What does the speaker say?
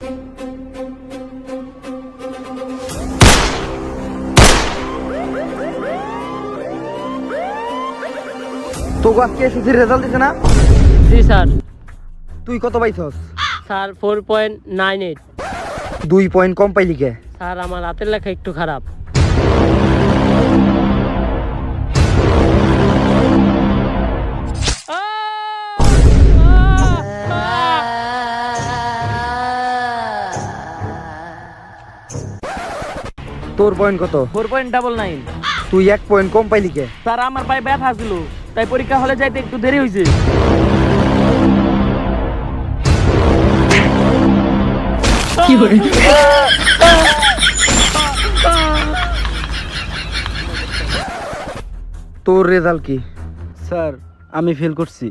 তো আজকে এসএসসির রেজাল্ট দিছে না? জি স্যার। তুই কত পাইছস? স্যার 4.98। 2 পয়েন্ট কম পাইলি কে? স্যার আমার হাতের লেখা একটু খারাপ। তোর পয়েন্ট কত? 4.99। তুই 1 পয়েন্ট কম পাইলি কে? স্যার আমার পায়ে ব্যথা ছিল, তাই পরীক্ষা হলে যাইতে একটু দেরি হয়েছে। তোর রেজাল্ট কি? স্যার আমি ফেল করছি।